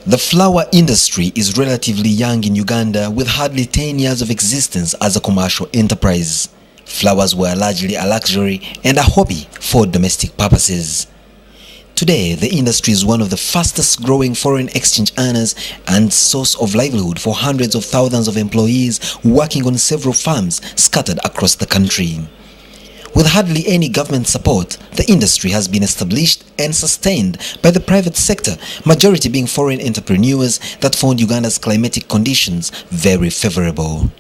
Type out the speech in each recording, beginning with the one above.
The flower industry is relatively young in Uganda, with hardly 10 years of existence as a commercial enterprise. Flowers were largely a luxury and a hobby for domestic purposes. Today, the industry is one of the fastest growing foreign exchange earners and source of livelihood for hundreds of thousands of employees working on several farms scattered across the country. With hardly any government support, the industry has been established and sustained by the private sector, majority being foreign entrepreneurs that found Uganda's climatic conditions very favorable.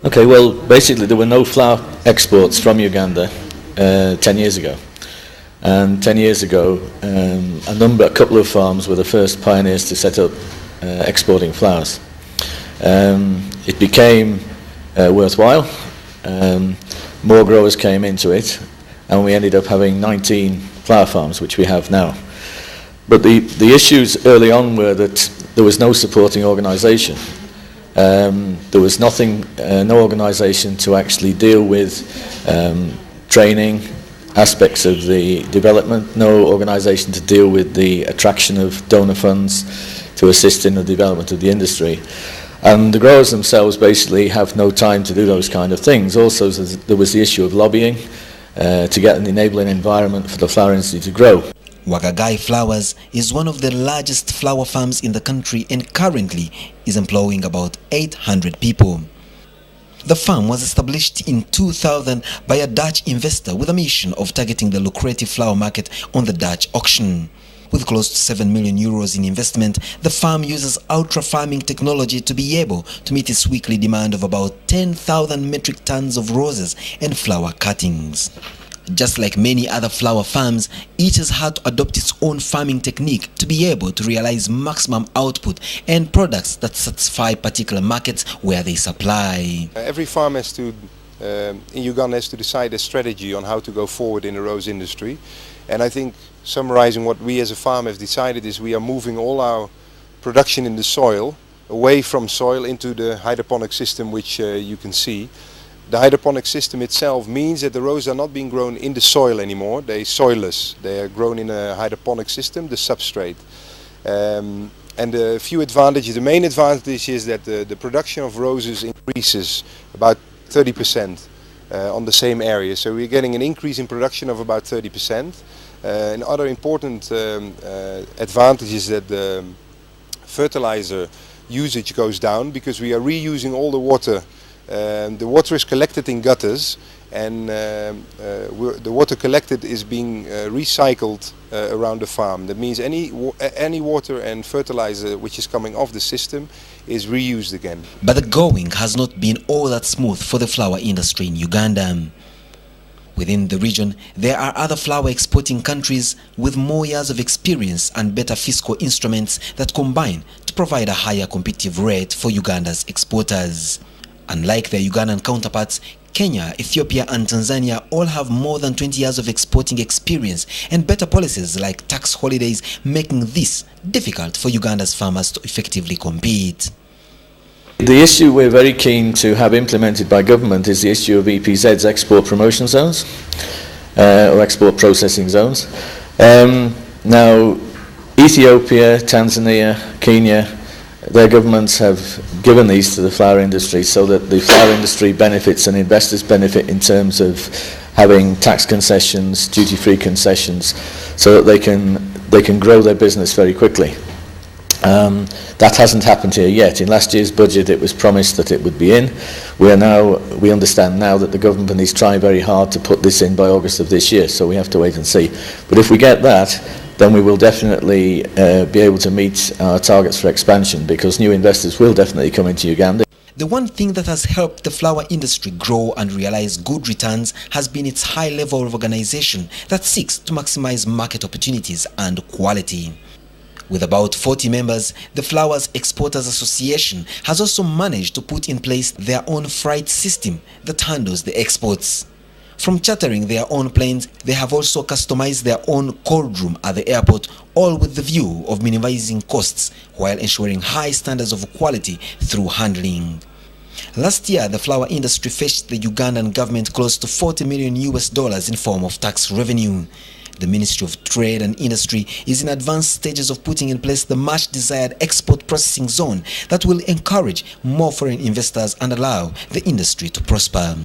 Okay, well, basically there were no flower exports from Uganda 10 years ago. And 10 years ago, a couple of farms were the first pioneers to set up exporting flowers. It became worthwhile. More growers came into it, and we ended up having 19 flower farms, which we have now. But the issues early on were that there was no supporting organisation. There was nothing, no organisation to actually deal with training, aspects of the development, no organisation to deal with the attraction of donor funds to assist in the development of the industry. And the growers themselves basically have no time to do those kind of things. Also, there was the issue of lobbying to get an enabling environment for the flower industry to grow. Wagagai Flowers is one of the largest flower farms in the country and currently is employing about 800 people. The farm was established in 2000 by a Dutch investor with a mission of targeting the lucrative flower market on the Dutch auction. With close to 7 million euros in investment, the farm uses ultra farming technology to be able to meet its weekly demand of about 10,000 metric tons of roses and flower cuttings. Just like many other flower farms, each has had to adopt its own farming technique to be able to realize maximum output and products that satisfy particular markets where they supply. Every farm has to, in Uganda, has to decide a strategy on how to go forward in the rose industry. And I think summarizing what we as a farm have decided is we are moving all our production in the soil, away from soil into the hydroponic system, which you can see. The hydroponic system itself means that the roses are not being grown in the soil anymore. They're soilless. They are grown in a hydroponic system, the substrate. And a few advantages. The main advantage is that the production of roses increases about 30% on the same area. So we're getting an increase in production of about 30%. And other important advantage is that the fertilizer usage goes down because we are reusing all the water. The water is collected in gutters, and the water collected is being recycled around the farm. That means any water and fertilizer which is coming off the system is reused again. But the going has not been all that smooth for the flower industry in Uganda. Within the region, there are other flower exporting countries with more years of experience and better fiscal instruments that combine to provide a higher competitive rate for Uganda's exporters. Unlike their Ugandan counterparts, Kenya, Ethiopia and Tanzania all have more than 20 years of exporting experience and better policies like tax holidays, making this difficult for Uganda's farmers to effectively compete. The issue we're very keen to have implemented by government is the issue of EPZ's export promotion zones, or export processing zones. Now, Ethiopia, Tanzania, Kenya, their governments have given these to the flower industry so that the flower industry benefits and investors benefit in terms of having tax concessions, duty-free concessions, so that they can grow their business very quickly. That hasn't happened here yet. In last year's budget it was promised that it would be in. We understand now that the government is trying very hard to put this in by August of this year, so we have to wait and see. But if we get that, then we will definitely be able to meet our targets for expansion, because new investors will definitely come into Uganda. The one thing that has helped the flower industry grow and realize good returns has been its high level of organization that seeks to maximize market opportunities and quality. With about 40 members, the Flowers Exporters Association has also managed to put in place their own freight system that handles the exports. From chartering their own planes, they have also customized their own cold room at the airport, all with the view of minimizing costs while ensuring high standards of quality through handling. Last year, the flower industry fetched the Ugandan government close to $40 million in form of tax revenue. The Ministry of Trade and Industry is in advanced stages of putting in place the much-desired export processing zone that will encourage more foreign investors and allow the industry to prosper.